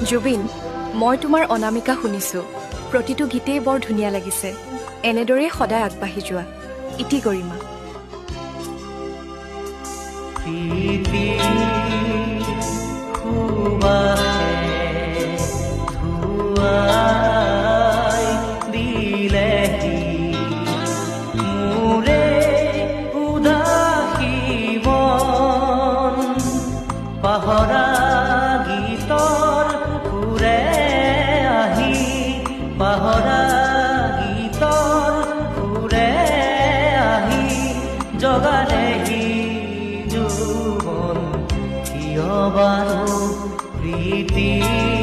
জুবিন, মই তোমাৰ অনামিকা শুনিছোঁ। প্ৰতিটো গীতেই বৰ ধুনীয়া লাগিছে। এনেদৰেই সদায় আগবাঢ়ি যোৱা। ইতি গৰিমা। পাহৰা গীতৰ সুৰে আহি, পাহৰা গীতৰ সুৰে আহি জগালেহি যৌৱন, কিয় বাৰু প্ৰীতি